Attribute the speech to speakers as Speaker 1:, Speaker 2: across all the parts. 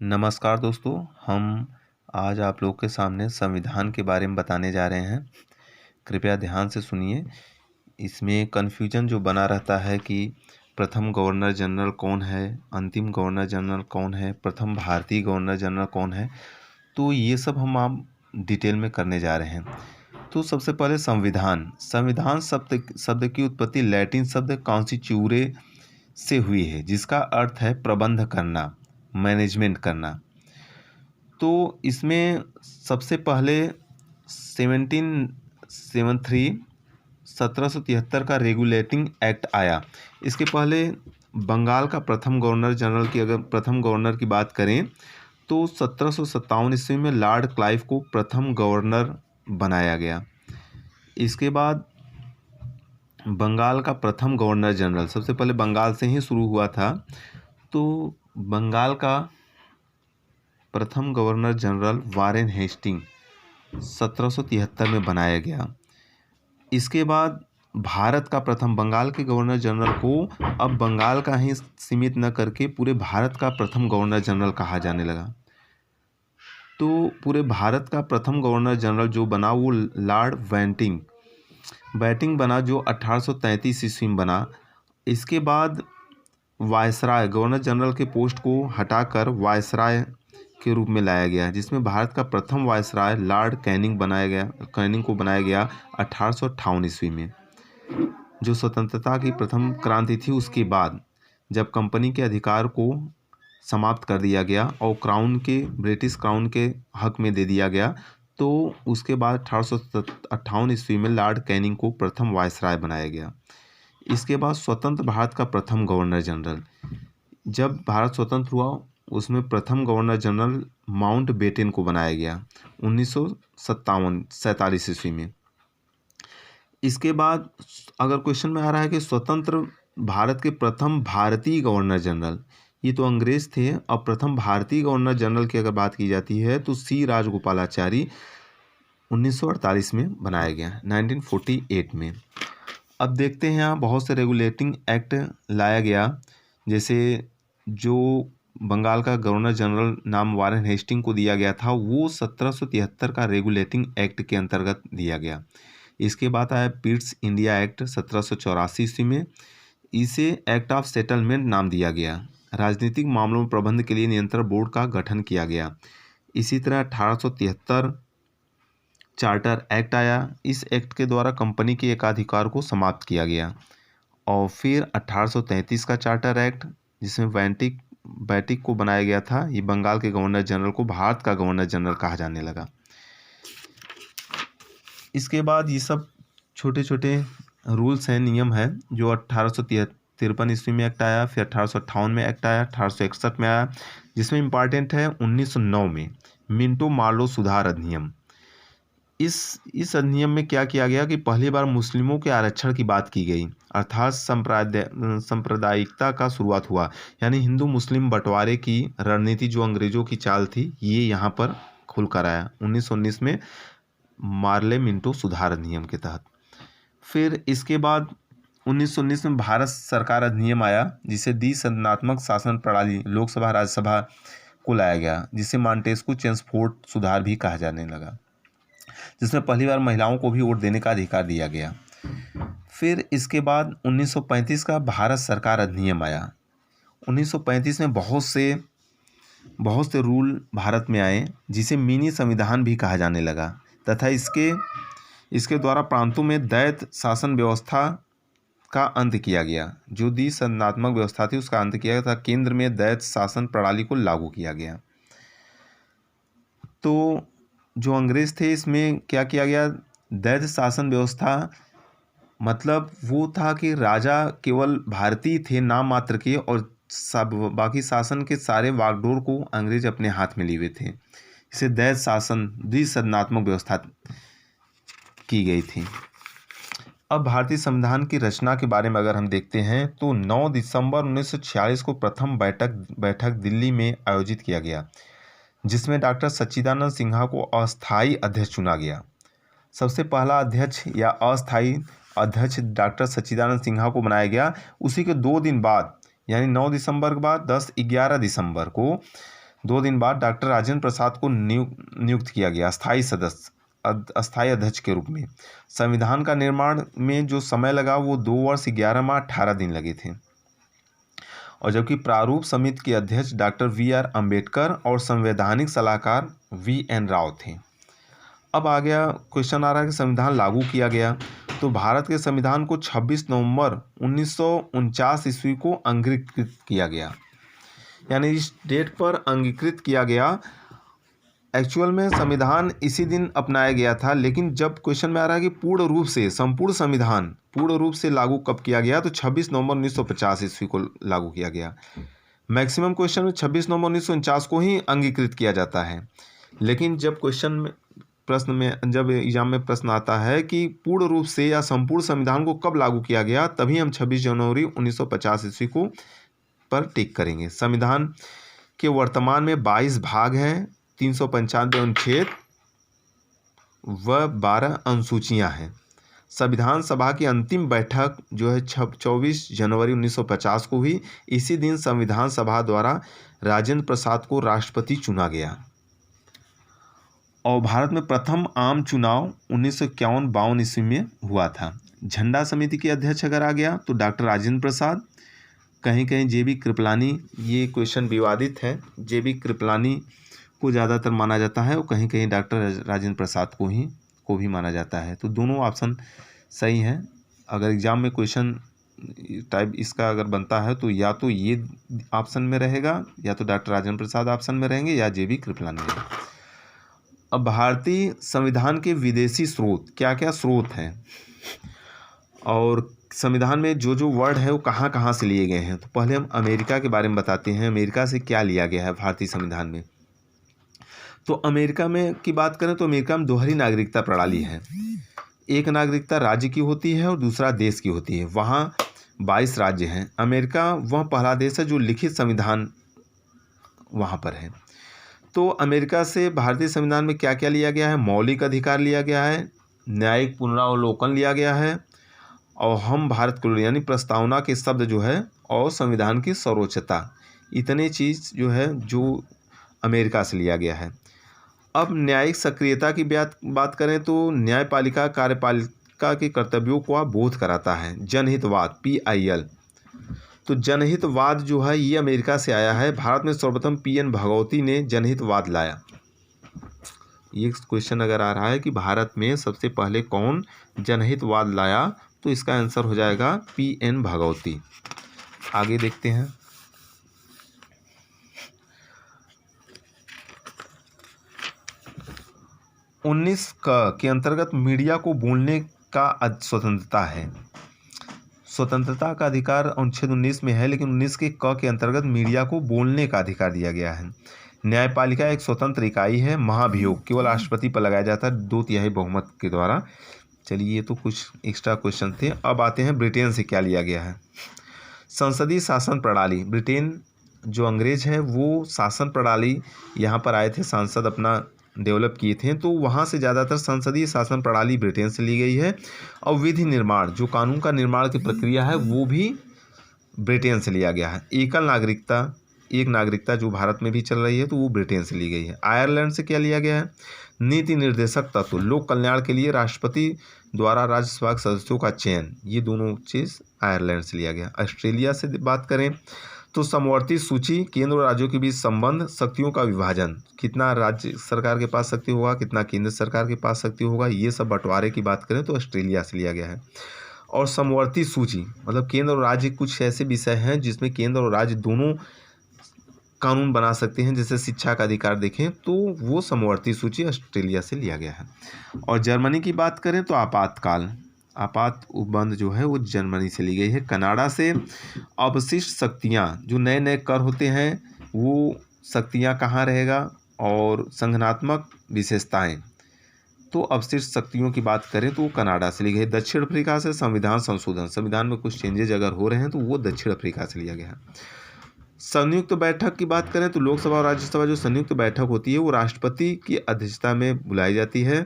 Speaker 1: नमस्कार दोस्तों, हम आज आप लोग के सामने संविधान के बारे में बताने जा रहे हैं। कृपया ध्यान से सुनिए। इसमें कन्फ्यूजन जो बना रहता है कि प्रथम गवर्नर जनरल कौन है, अंतिम गवर्नर जनरल कौन है, प्रथम भारतीय गवर्नर जनरल कौन है, तो ये सब हम आप डिटेल में करने जा रहे हैं। तो सबसे पहले संविधान। संविधान शब्द शब्द की उत्पत्ति लैटिन शब्द कॉन्स्टिट्यूरे से हुई है, जिसका अर्थ है प्रबंध करना, मैनेजमेंट करना। तो इसमें सबसे पहले 1773 का रेगुलेटिंग एक्ट आया। इसके पहले बंगाल का प्रथम गवर्नर जनरल की अगर प्रथम गवर्नर की बात करें तो 1757 ईस्वी में लॉर्ड क्लाइव को प्रथम गवर्नर बनाया गया। इसके बाद बंगाल का प्रथम गवर्नर जनरल, सबसे पहले बंगाल से ही शुरू हुआ था, तो बंगाल का प्रथम गवर्नर जनरल वारेन हेस्टिंग 1773 में बनाया गया। इसके बाद भारत का प्रथम, बंगाल के गवर्नर जनरल को अब बंगाल का ही सीमित न करके पूरे भारत का प्रथम गवर्नर जनरल कहा जाने लगा। तो पूरे भारत का प्रथम गवर्नर जनरल जो बना वो लॉर्ड बैटिंग बना, जो 1833 ईस्वी में बना। इसके बाद वायसराय, गवर्नर जनरल के पोस्ट को हटाकर वायसराय के रूप में लाया गया, जिसमें भारत का प्रथम वायसराय लॉर्ड कैनिंग को बनाया गया 1858 ईस्वी में। जो स्वतंत्रता की प्रथम क्रांति थी, उसके बाद जब कंपनी के अधिकार को समाप्त कर दिया गया और ब्रिटिश क्राउन के हक में दे दिया गया, तो उसके बाद 1858 ईस्वी में लॉर्ड कैनिंग को प्रथम वायसराय बनाया गया। इसके बाद स्वतंत्र भारत का प्रथम गवर्नर जनरल, जब भारत स्वतंत्र हुआ उसमें प्रथम गवर्नर जनरल माउंटबेटन को बनाया गया 1947 ईस्वी में। इसके बाद अगर क्वेश्चन में आ रहा है कि स्वतंत्र भारत के प्रथम भारतीय गवर्नर जनरल, ये तो अंग्रेज थे, और प्रथम भारतीय गवर्नर जनरल की अगर बात की जाती है तो सी राजगोपालाचारी 1948 में बनाया गया, 1948 में। अब देखते हैं यहाँ बहुत से रेगुलेटिंग एक्ट लाया गया, जैसे जो बंगाल का गवर्नर जनरल नाम वारेन हेस्टिंग को दिया गया था, वो 1773 का रेगुलेटिंग एक्ट के अंतर्गत दिया गया। इसके बाद आया पिट्स इंडिया एक्ट 1784 ईस्वी में, इसे एक्ट ऑफ सेटलमेंट नाम दिया गया। राजनीतिक मामलों में प्रबंध के लिए नियंत्रण बोर्ड का गठन किया गया। इसी तरह 1873 चार्टर एक्ट आया। इस एक्ट के द्वारा कंपनी के एकाधिकार को समाप्त किया गया। और फिर 1833 का चार्टर एक्ट, जिसमें बैटिक को बनाया गया था, ये बंगाल के गवर्नर जनरल को भारत का गवर्नर जनरल कहा जाने लगा। इसके बाद ये सब छोटे छोटे रूल्स हैं, नियम है, जो 1853 ईस्वी में एक्ट आया, फिर 1858 में एक्ट आया, 1861 में आया, जिसमें इम्पॉर्टेंट है 1909 में मिंटो मार्लो सुधार अधिनियम। इस अधिनियम में क्या किया गया कि पहली बार मुस्लिमों के आरक्षण की बात की गई, अर्थात सांप्रदायिकता का शुरुआत हुआ, यानी हिंदू मुस्लिम बंटवारे की रणनीति जो अंग्रेजों की चाल थी, ये यहाँ पर खुलकर आया 1919 में मार्ले मिंटो सुधार अधिनियम के तहत। फिर इसके बाद 1919 में भारत सरकार अधिनियम आया, जिसे द्विसदनात्मक शासन प्रणाली लोकसभा राज्यसभा को लाया गया, जिसे मॉन्टेस्क्यू चेम्सफोर्ड सुधार भी कहा जाने लगा, जिसमें पहली बार महिलाओं को भी वोट देने का अधिकार दिया गया। फिर इसके बाद 1935 का भारत सरकार अधिनियम आया। 1935 में बहुत से रूल भारत में आए, जिसे मिनी संविधान भी कहा जाने लगा, तथा इसके द्वारा प्रांतों में द्वैत शासन व्यवस्था का अंत किया गया। जो द्विसदनात्मक व्यवस्था थी उसका अंत किया गया था, केंद्र में द्वैत शासन प्रणाली को लागू किया गया। तो जो अंग्रेज थे, इसमें क्या किया गया, द्वैत शासन व्यवस्था मतलब वो था कि राजा केवल भारतीय थे नाम मात्र के, और सब बाकी शासन के सारे वागडोर को अंग्रेज अपने हाथ में लिए हुए थे। इसे द्वैत शासन द्विसदनात्मक व्यवस्था की गई थी। अब भारतीय संविधान की रचना के बारे में अगर हम देखते हैं तो 9 दिसंबर 1946 को प्रथम बैठक दिल्ली में आयोजित किया गया, जिसमें डॉक्टर सच्चिदानंद सिन्हा को अस्थायी अध्यक्ष चुना गया। सबसे पहला अध्यक्ष या अस्थायी अध्यक्ष डॉक्टर सच्चिदानंद सिन्हा को बनाया गया। उसी के 2 दिन बाद यानी 9 दिसंबर के बाद 10-11 दिसंबर को 2 दिन बाद डॉक्टर राजेंद्र प्रसाद को नियुक्त किया गया अस्थायी अध्यक्ष के रूप में। संविधान का निर्माण में जो समय लगा वो 2 वर्ष 11 माह 18 दिन लगे थे। और जबकि प्रारूप समिति के अध्यक्ष डॉक्टर VR अम्बेडकर और संवैधानिक सलाहकार VN राव थे। अब आ गया क्वेश्चन, आ रहा है कि संविधान लागू किया गया। तो भारत के संविधान को 26 नवंबर 1949 ईस्वी को अंगीकृत किया गया, यानी इस डेट पर अंगीकृत किया गया। एक्चुअल में संविधान इसी दिन अपनाया गया था, लेकिन जब क्वेश्चन में आ रहा है कि पूर्ण रूप से संपूर्ण संविधान पूर्ण रूप से लागू कब किया गया, तो 26 नवंबर 1950 ईस्वी को लागू किया गया। मैक्सिमम क्वेश्चन में 26 नवंबर 1949 को ही अंगीकृत किया जाता है, लेकिन जब जब एग्जाम में प्रश्न आता है कि पूर्ण रूप से या संपूर्ण संविधान को कब लागू किया गया, तभी हम 26 जनवरी 1950 ईस्वी को पर टिक करेंगे। संविधान के वर्तमान में 22 भाग हैं, 395 अनुच्छेद व 12 अनुसूचियां हैं। संविधान सभा की अंतिम बैठक जो है 24 जनवरी 1950 को हुई। इसी दिन संविधान सभा द्वारा राजेंद्र प्रसाद को राष्ट्रपति चुना गया। और भारत में प्रथम आम चुनाव 1951-52 ईस्वी में हुआ था। झंडा समिति के अध्यक्ष अगर आ गया तो डॉक्टर राजेंद्र प्रसाद, कहीं कहीं JB कृपलानी, ये क्वेश्चन विवादित है, JB कृपलानी को ज़्यादातर माना जाता है और कहीं कहीं डॉक्टर राजेंद्र प्रसाद को भी माना जाता है। तो दोनों ऑप्शन सही हैं। अगर एग्जाम में क्वेश्चन टाइप इसका अगर बनता है तो या तो ये ऑप्शन में रहेगा, या तो डॉक्टर राजेंद्र प्रसाद ऑप्शन में रहेंगे, या JB कृपलानी रहेंगे। अब भारतीय संविधान के विदेशी स्रोत, क्या क्या स्रोत हैं और संविधान में जो जो वर्ड है वो कहाँ कहाँ से लिए गए हैं। तो पहले हम अमेरिका के बारे में बताते हैं, अमेरिका से क्या लिया गया है भारतीय संविधान में। तो अमेरिका में की बात करें तो अमेरिका में दोहरी नागरिकता प्रणाली है। एक नागरिकता राज्य की होती है और दूसरा देश की होती है। वहाँ 22 राज्य हैं। अमेरिका वह पहला देश है जो लिखित संविधान वहाँ पर है। तो अमेरिका से भारतीय संविधान में क्या क्या लिया गया है? मौलिक अधिकार लिया गया है, न्यायिक पुनरावलोकन लिया गया है, और हम भारत को यानी प्रस्तावना के शब्द जो है, और संविधान की सर्वोच्चता, इतने चीज़ जो है जो अमेरिका से लिया गया है। अब न्यायिक सक्रियता की बात करें तो न्यायपालिका कार्यपालिका के कर्तव्यों को बोध कराता है। जनहितवाद PIL, तो जनहितवाद जो है ये अमेरिका से आया है। भारत में सर्वप्रथम PN भगवती ने जनहितवाद लाया। ये क्वेश्चन अगर आ रहा है कि भारत में सबसे पहले कौन जनहितवाद लाया, तो इसका आंसर हो जाएगा PN भगवती। आगे देखते हैं। के अंतर्गत मीडिया को बोलने का स्वतंत्रता है। स्वतंत्रता का अधिकार अनुच्छेद 19 में है, लेकिन 19 के अंतर्गत मीडिया को बोलने का अधिकार दिया गया है। न्यायपालिका एक स्वतंत्र इकाई है। महाभियोग केवल राष्ट्रपति पर लगाया जाता है 2/3 बहुमत के द्वारा। चलिए, ये तो कुछ एक्स्ट्रा क्वेश्चन थे। अब आते हैं ब्रिटेन से क्या लिया गया है। संसदीय शासन प्रणाली, ब्रिटेन जो अंग्रेज है वो शासन प्रणाली यहाँ पर आए थे, सांसद अपना डेवलप किए थे, तो वहाँ से ज़्यादातर संसदीय शासन प्रणाली ब्रिटेन से ली गई है। और विधि निर्माण, जो कानून का निर्माण की प्रक्रिया है, वो भी ब्रिटेन से लिया गया है। एकल नागरिकता, एक नागरिकता जो भारत में भी चल रही है, तो वो ब्रिटेन से ली गई है। आयरलैंड से क्या लिया गया है? नीति निर्देशक तत्व, लोक कल्याण के लिए राष्ट्रपति द्वारा राज्यसभा सदस्यों का चयन, ये दोनों चीज़ आयरलैंड से लिया गया। ऑस्ट्रेलिया से बात करें तो समवर्ती सूची, केंद्र और राज्यों के बीच संबंध, शक्तियों का विभाजन, कितना राज्य सरकार के पास शक्ति होगा, कितना केंद्र सरकार के पास शक्ति होगा, ये सब बंटवारे की बात करें तो ऑस्ट्रेलिया से लिया गया है। और समवर्ती सूची मतलब केंद्र और राज्य कुछ ऐसे विषय हैं जिसमें केंद्र और राज्य दोनों कानून बना सकते हैं, जैसे शिक्षा का अधिकार देखें तो वो समवर्ती सूची ऑस्ट्रेलिया से लिया गया है। और जर्मनी की बात करें तो आपात उपबंध जो है वो जर्मनी से ली गई है। कनाडा से अवशिष्ट शक्तियाँ, जो नए नए कर होते हैं वो शक्तियाँ कहाँ रहेगा, और संगठनात्मक विशेषताएं, तो अवशिष्ट शक्तियों की बात करें तो वो कनाडा से ली गई है। दक्षिण अफ्रीका से संविधान संशोधन, संविधान में कुछ चेंजेज अगर हो रहे हैं तो वो दक्षिण अफ्रीका से लिया गया है। संयुक्त बैठक की बात करें तो लोकसभा और राज्यसभा जो संयुक्त बैठक होती है वो राष्ट्रपति की अध्यक्षता में बुलाई जाती है।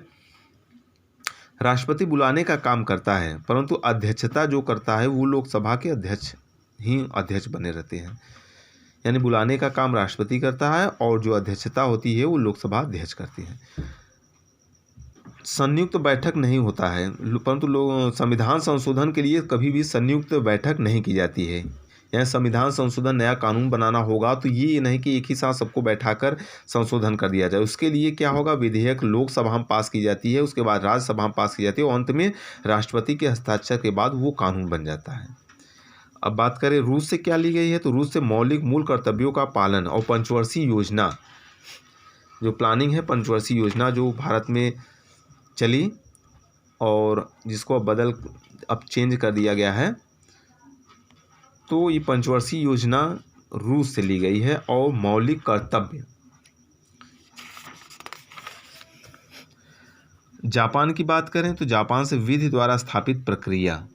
Speaker 1: राष्ट्रपति बुलाने का काम करता है, परंतु अध्यक्षता जो करता है वो लोकसभा के अध्यक्ष ही अध्यक्ष बने रहते हैं। यानी बुलाने का काम राष्ट्रपति करता है और जो अध्यक्षता होती है वो लोकसभा अध्यक्ष करती है। संयुक्त बैठक नहीं होता है, परंतु लोग संविधान संशोधन के लिए कभी भी संयुक्त बैठक नहीं की जाती है। यहाँ संविधान संशोधन नया कानून बनाना होगा तो ये नहीं कि एक ही साथ सबको बैठाकर संशोधन कर दिया जाए। उसके लिए क्या होगा, विधेयक लोकसभा में पास की जाती है, उसके बाद राज्यसभा में पास की जाती है और अंत में राष्ट्रपति के हस्ताक्षर के बाद वो कानून बन जाता है। अब बात करें रूस से क्या ली गई है, तो रूस से मौलिक मूल कर्तव्यों का पालन और पंचवर्षीय योजना, जो प्लानिंग है पंचवर्षीय योजना जो भारत में चली और जिसको अब चेंज कर दिया गया है, तो ये पंचवर्षीय योजना रूस से ली गई है। और मौलिक कर्तव्य, जापान की बात करें तो जापान से विधि द्वारा स्थापित प्रक्रिया,